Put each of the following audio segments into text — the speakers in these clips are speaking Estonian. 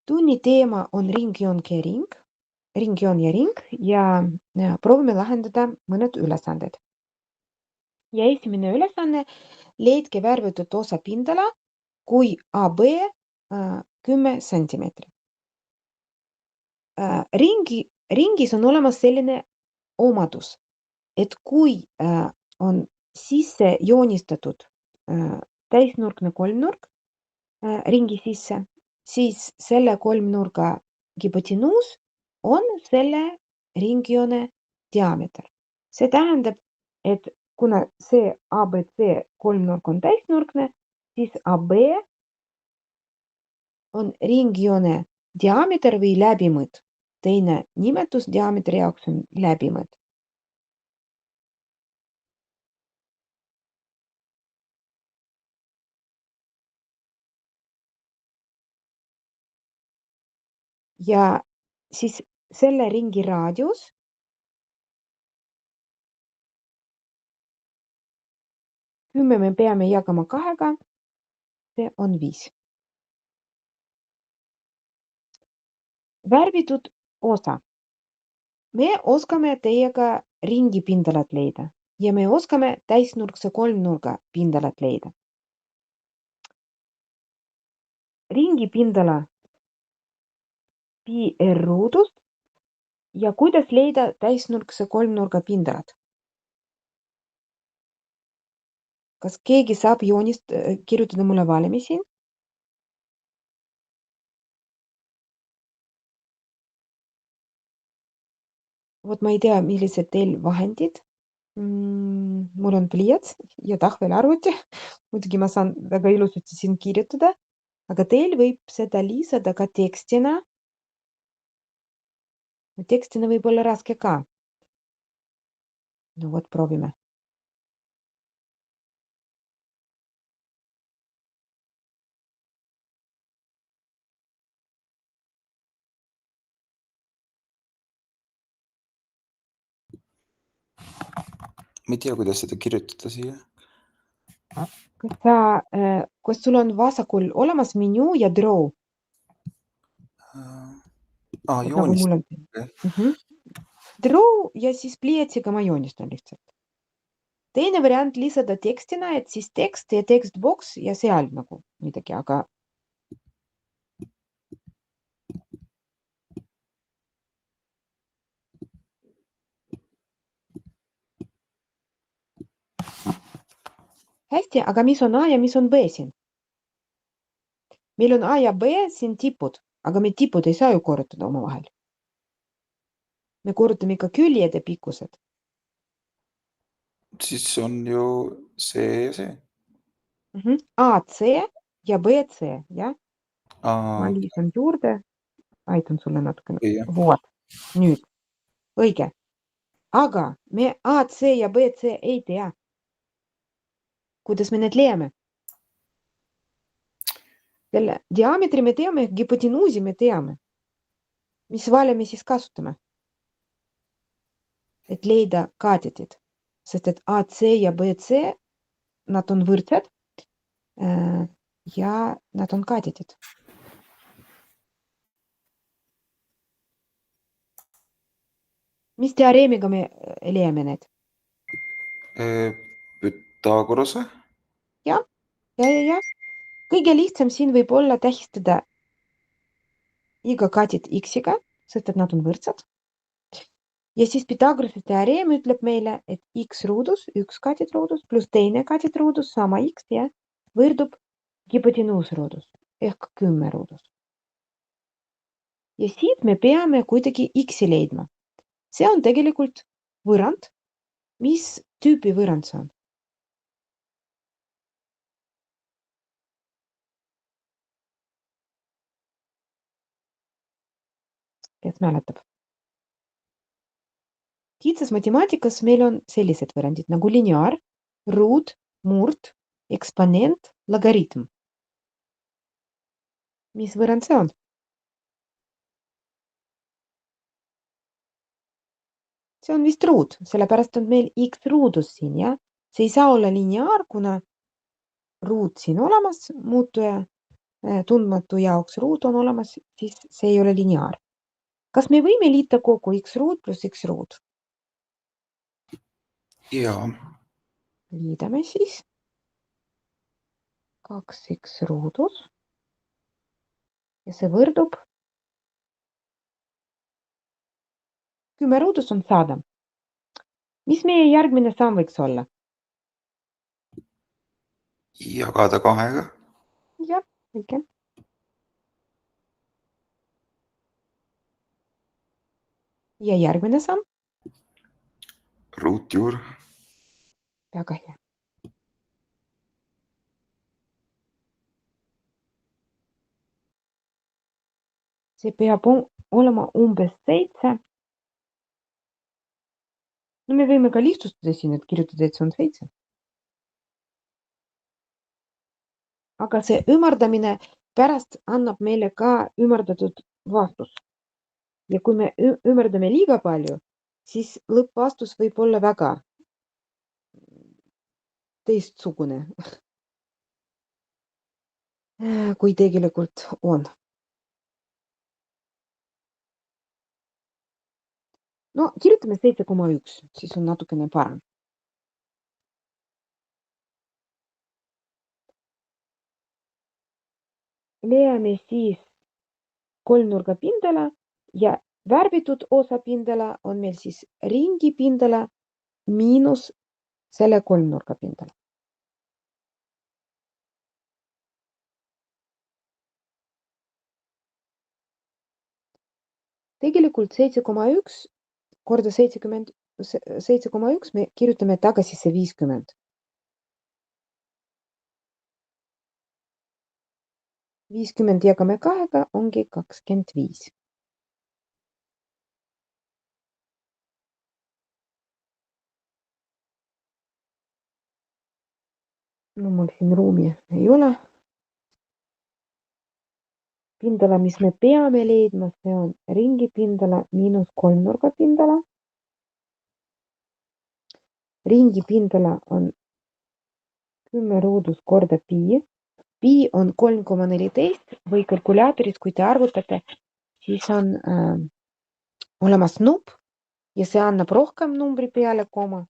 Tunni teema on ringjoon ja ring ja proovime lahendada mõned ülesanded. Ja esimene ülesanne, leidke värvitud osa pindala, kui AB 10 sentimeetri. Ringis on olemas selline omadus, et kui on sisse joonistatud täisnurkne kolmnurk ringi sisse, siis selle kolmnurga hipotenuus on selle ringjoone diameeter. See tähendab, et kuna see ABC kolmnurk on täisnurkne, siis AB on ringjoone diameter või läbimõõt. Teine nimetus diameetri jaoks on läbimõõt. Ja siis selle ringi raadius kümme me peame jagama 2, see on 5. Värvitud osa. Me oskame teiega ringi pindalat leida ja me oskame täisnurkse kolmnurga pindalat leida. Ringi pindala pi r ruudust ja kuidas leida täisnurkse kolmnurga pindalat? Kas keegi saab kirjutada mulle valemi siin? Vot ma ei tea, millised teil vahendid. Mul on pliiats ja tahvelarvuti. Muidugi ma saan väga ilusasti siin kirjutada, aga teil võib seda lisada ka tekstina. Tekstina võib olla raske ka. No vot, proovime. Ma ei tea, kuidas seda kirjutada siia. Kas sul on vasakul olemas menüü ja draw? Joonist. Draw ja siis pliiatsiga ma joonistan lihtsalt. Teine variant lisada tekstina, et siis tekst ja tekstbox ja seal nagu midagi, aga hästi, aga mis on A ja mis on B siin? Meil on A ja B siin tipud, aga me tipud ei saa ju korrutada omavahel. Me korrutame ikka küljede pikkused. Siis on ju C ja C. AC ja BC, jah? Ma lisan juurde, aitan sulle natukene. Vot, nüüd, õige. Aga me AC ja BC ei tea. Kuidas me need leiame? Selle diametri me teame, hipotenuusi me teame. Mis valemi siis kasutame? Et leida katetid, sest et AC ja BC, nad on võrdsed ja nad on katetid. Mis teoreemiga me leiame need? Pythagorase? Ja. Kõige lihtsam siin võib olla tähistada iga katet x-iga, sest et nad on võrdsed. Ja siis Pythagorase teoreem ütleb meile, et x ruudus, üks katetruudus pluss teine katetruudus sama x ja võrdub hipotenuusruudus ehk 10 ruudus. Ja siit me peame kuidagi x-i leidma. See on tegelikult võrrand. Mis tüüpi võrrand see on? Kes mäletab? Kitsas matemaatikas meil on sellised võrrandid nagu lineaar, ruut, murd, eksponent, logaritm. Mis võrrand see on? See on vist ruut, sellepärast on meil x ruudus siin, ja? See ei saa olla lineaar, kuna ruut siin olemas, muutuja tundmatu jaoks ruut on olemas, siis see ei ole lineaar. Kas me võime liita kokku x ruut pluss x ruut? Jaa. Liidame siis 2x ruudus ja see võrdub 10 ruudus on 100. Mis meie järgmine samm võiks olla? Jagada 2-ga. Jah, õige. Ja järgmine samm? Ruutjuur. Väga hea. See peab olema umbes 7. No me võime ka lihtsustada siin, et kirjutada, et see on 7. Aga see ümardamine pärast annab meile ka ümardatud vastus. Ja kui me ümardame liiga palju, siis lõppvastus võib olla väga teistsugune, kui tegelikult on. No kirjutame 7,1, siis on natukene parem. Leiame siis kolmnurga pindala ja värvitud osa pindala on meil siis ringi pindala miinus selle kolmnurga pindala. Tegelikult 7,1 korda 7,1 me kirjutame tagasi see 50. 50 jagame 2-ga ongi 25. No mul siin ruumi ei ole. Pindala, mis me peame leidma, see on ringi pindala miinus kolmnurga pindala. Ringi pindala on 10 ruudus korda pi. Pi on 3,14 või kalkulaatoris, kui te arvutate, siis on olemas nupp ja see annab rohkem numbri peale koma.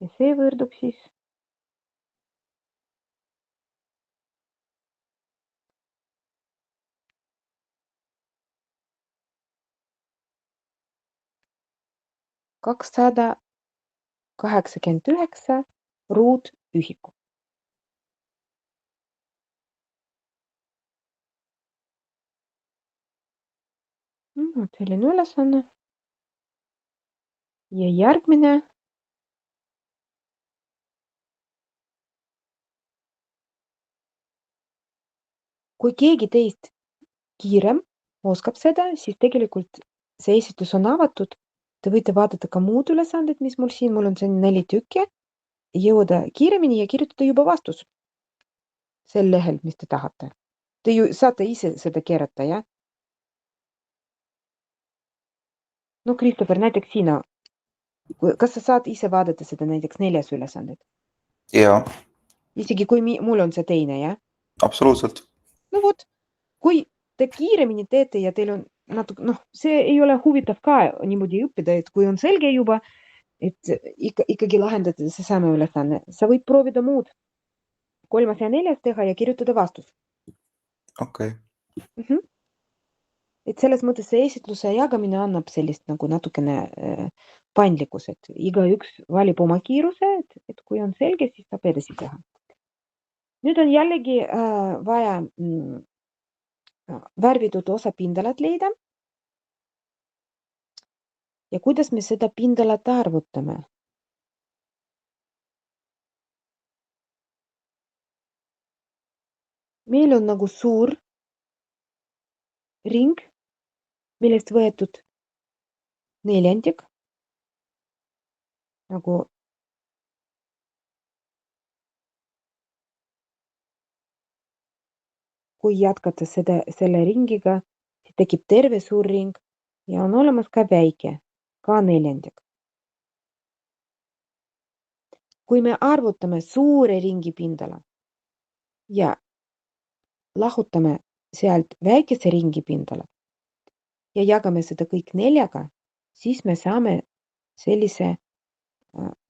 Ja see võrdub siis 289 ruutühikut. Selline ülesanne. Ja järgmine. Kui keegi teist kiirem oskab seda, siis tegelikult see esitlus on avatud. Te võite vaadata ka muud ülesanded, mis mul siin, mul on see 4 tükki, jõuda kiiremini ja kirjutada juba vastus sel lehel, mis te tahate. Te ju saate ise seda keerata, jah? No Christopher, näiteks sina, kas sa saad ise vaadata seda näiteks 4 ülesandet? Jaa. Isegi kui mul on see teine, jah? Absoluutselt. No vot, kui te kiiremini teete ja teil on natuke, see ei ole huvitav ka niimoodi õppida, et kui on selge juba, et ikkagi lahendada seesama ülesanne, sa võid proovida muud 3. ja 4. teha ja kirjutada vastus. Okei. Et selles mõttes see esitluse jagamine annab sellist nagu natukene paindlikkus, et igaüks valib oma kiiruse, et kui on selge, siis saab edasi teha. Nüüd on jällegi vaja värvitud osa pindalat leida. Ja kuidas me seda pindalat arvutame? Meil on nagu suur ring, millest võetud neljandik. Nagu kui jätkata selle ringiga, tekib terve suur ring ja on olemas ka väike, ka neljandik. Kui me arvutame suure ringi pindala ja lahutame sealt väikese ringi pindala ja jagame seda kõik 4-ga, siis me saame sellise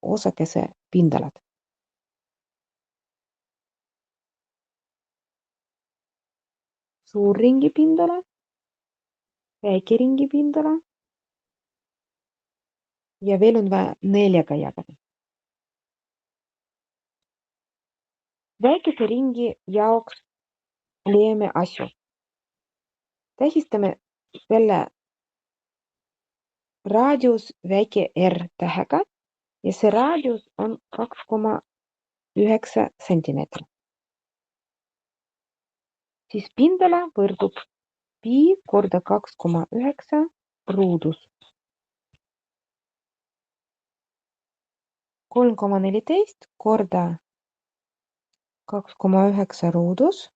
osakese pindalad. Suur ringi pindala, väike ringi pindala ja veel on vaja 4-ga jagada. Väikese ringi jaoks leiame asju. Tähistame selle raadius väike R tähega ja see raadius on 2,9 centimeetri. Siis pindala võrdub pi korda 2,9 ruudus. 3,14 korda 2,9 ruudus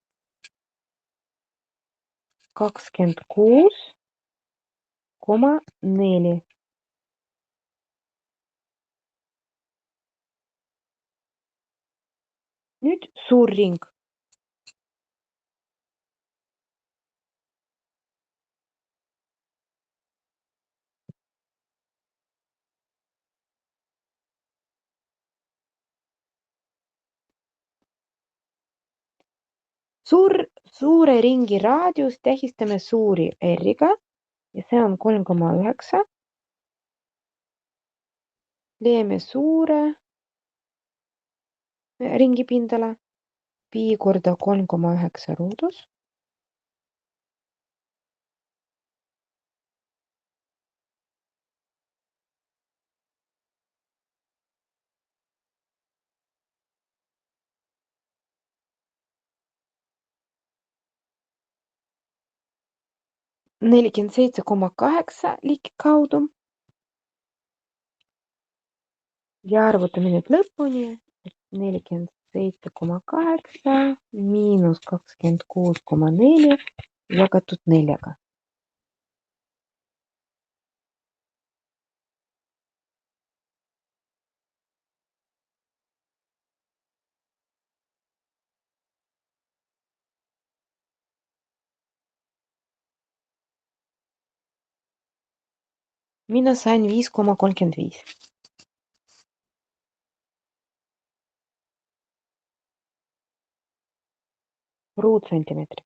26,4. Nüüd suur ring. Suure ringi raadius tähistame suuri R-iga ja see on 3,9. Leiame suure ringi pindala pi korda 3,9 ruudus. Nelikümmend 7,8 ligikaudu. Ja arvutame nüüd lõpuni, et 47,8 miinus 26,4 jagatud 4-ga. Mina sain 5,35. Ruutsentimeetri.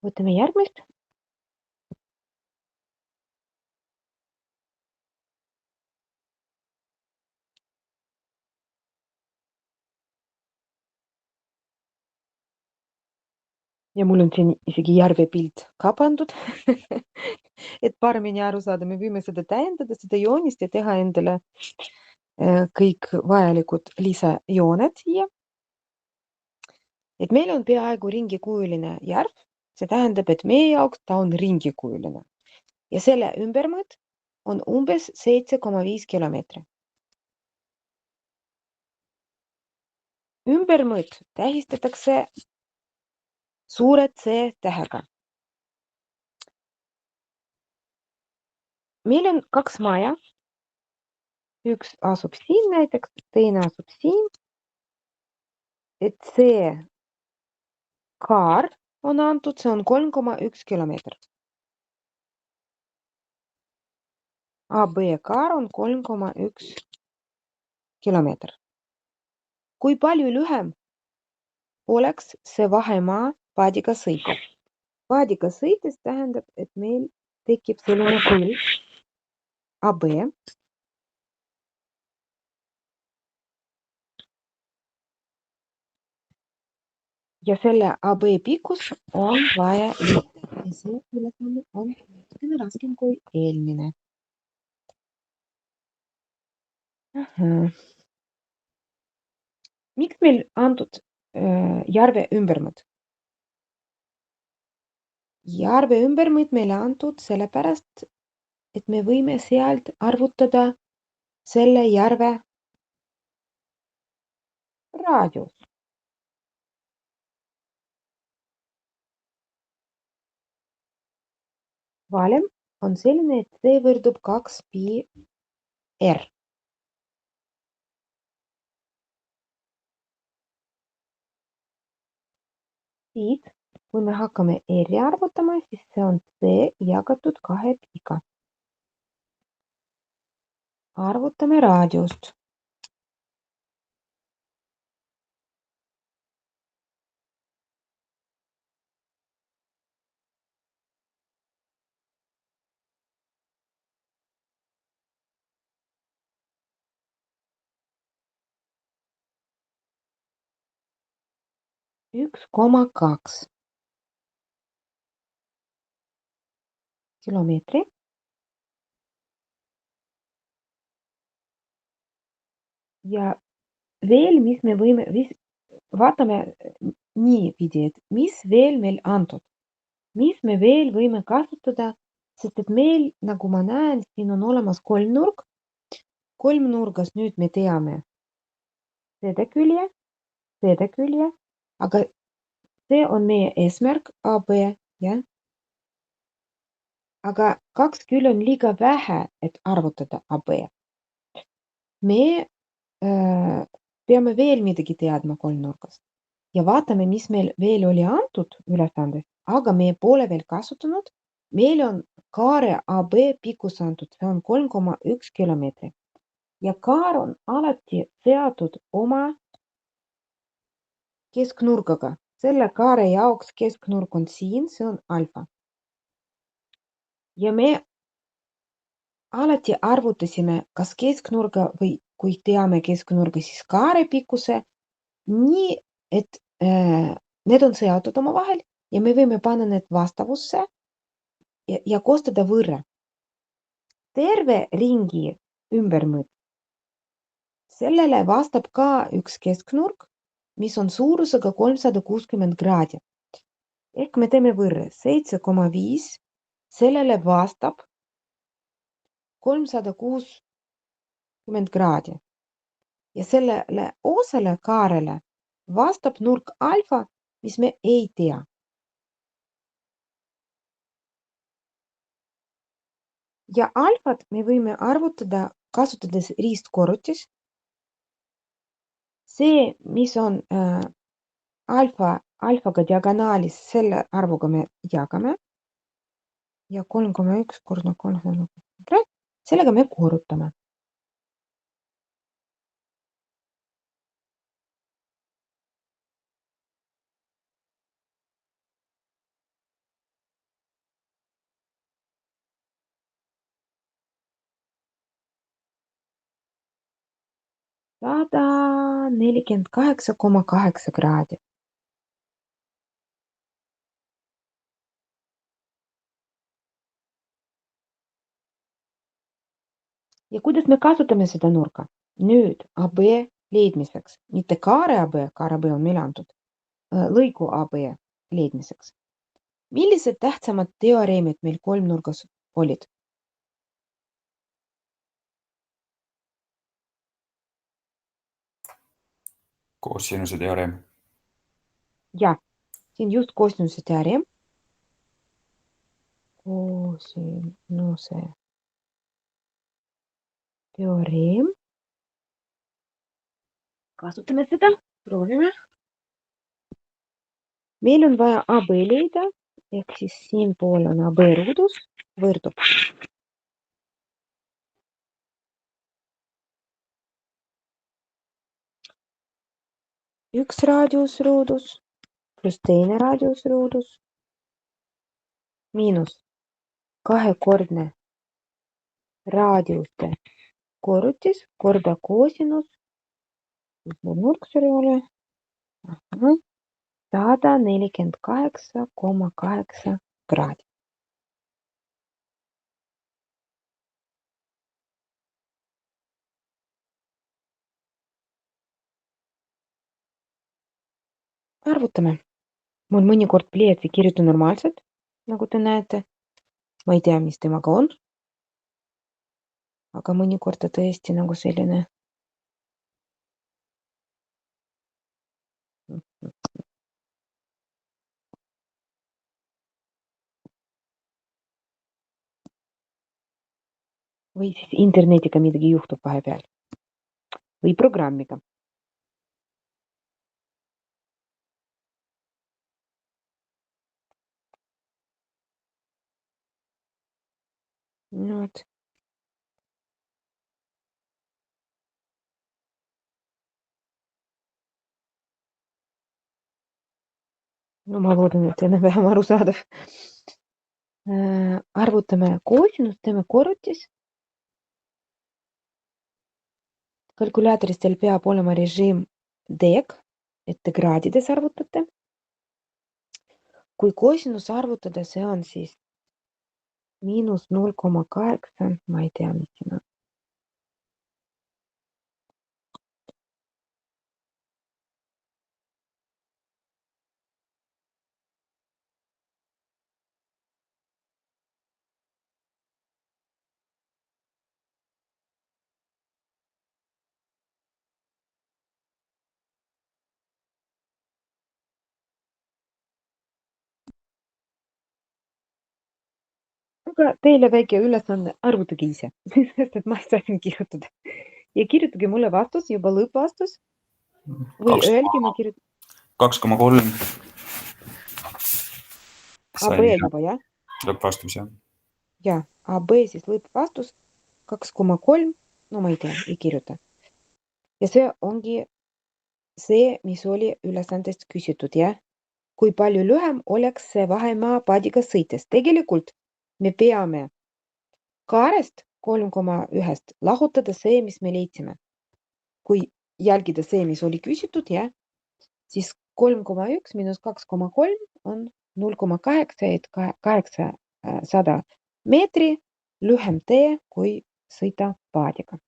Võtame järgmist. Ja mul on siin isegi järve pilt ka pandud. Et paremini aru saada, me võime seda täiendada, seda joonist ja teha endale kõik vajalikud lisajooned siia. Et meil on peaaegu ringikujuline järv, see tähendab, et meie jaoks ta on ringikujuline. Ja selle ümbermõõt on umbes 7,5 kilomeetri. Ümbermõõt tähistatakse suure C tähega. Meil on 2 maja. Üks asub siin näiteks, teine asub siin. Et see kaar on antud, see on 3,1 kilomeetr. AB kaar on 3,1 kilomeetr. Kui palju lühem oleks see vahemaa paadiga sõites? Paadiga sõites tähendab, et meil tekib selline põld AB. Ja selle AB pikkus on vaja liita. Ja see ülesanne on raskem kui eelmine. Miks meil antud järve ümbermõõt? Järve ümbermõõt meile antud sellepärast, et me võime sealt arvutada selle järve raadius. Valem on selline, et see võrdub 2 pi r. Siit, kui me hakkame r-i arvutama, siis see on c jagatud 2 piga. Arvutame raadiust. Üks koma 2 kilomeetri. Ja veel, mis me võime, vaatame niipidi, et mis veel meil antud. Mis me veel võime kasutada, sest et meil, nagu ma näen, siin on olemas kolmnurk. Kolmnurgas nüüd me teame seda külje, aga see on meie eesmärk AB, jah. Aga 2 külge on liiga vähe, et arvutada AB. Me peame veel midagi teadma kolmnurgast ja vaatame, mis meil veel oli antud ülesandes, aga me pole veel kasutanud. Meil on kaare AB pikkus antud, see on 3,1 kilomeetri ja kaar on alati seatud oma kesknurgaga. Selle kaare jaoks kesknurk on siin, see on alfa. Ja me alati arvutasime, kas kesknurga või kui teame kesknurga, siis kaare pikkuse nii, et need on seotud omavahel ja me võime panna need vastavusse ja koostada võrra. Terve ringi ümbermõõt. Sellele vastab ka üks kesknurk, mis on suurusega 360 kraadi. Ehk me teeme võrra 7,5, sellele vastab 360 kraadi. Ja sellele osale kaarele vastab nurk alfa, mis me ei tea. Ja alfat me võime arvutada kasutades riistkorrutis. See, mis on alfaga diagonaalis, selle arvuga me jagame. Ja 3,1 korda 3, sellega me korrutame. Saada 48,8 kraadi. Ja kuidas me kasutame seda nurka? Nüüd AB leidmiseks, mitte kaare AB on meil antud, lõigu AB leidmiseks. Millised tähtsamad teoreemid meil kolmnurgas olid? Koosinuse teoreem. Ja, siin just koosinuse teoreem. Koosinuse teoreem. Kasutame seda, proovime. Meil on vaja AB leida, ehk siis siin pool on AB ruudus, võrdub. Üks raadiusruudus pluss teine raadiusruudus miinus kahekordne raadiuste korrutis korda koosinus, nurk seal ei ole, 148,8 kraadi. Arvutame. Mul mõnikord pliiatsi kirjuta normaalselt, nagu te näete. Ma ei tea, mis temaga on. Aga mõnikord ta tõesti nagu selline. Või siis internetiga midagi juhtub vahepeal. Või programmiga. No vot. No ma loodan, et enam-vähem arusaadav. Arvutame koosinust, teeme korrutis. Kalkulaatorist teil peab olema režiim DEG, et te kraadides arvutate. Kui koosinus arvutada, see on siis miinus 0,8, ma ei tea, mis siin on. Aga teile väike ülesanne, arvutage ise, sest et ma sain kirjutada. Ja kirjutage mulle vastus, juba lõppvastus. Või öelge, ma kirjutan. 2,3. AB juba, jah? Lõppvastus, jah. Ja, AB siis lõppvastus 2,3. No ma ei tea, ei kirjuta. Ja see ongi see, mis oli ülesandest küsitud, jah? Kui palju lühem oleks see vahemaa paadiga sõites? Tegelikult me peame kaarest 3,1 lahutada see, mis me leidsime. Kui jälgida see, mis oli küsitud, jah, siis 3,1 miinus 2,3 on 0,8, et 800 meetri lühem tee, kui sõita paadiga.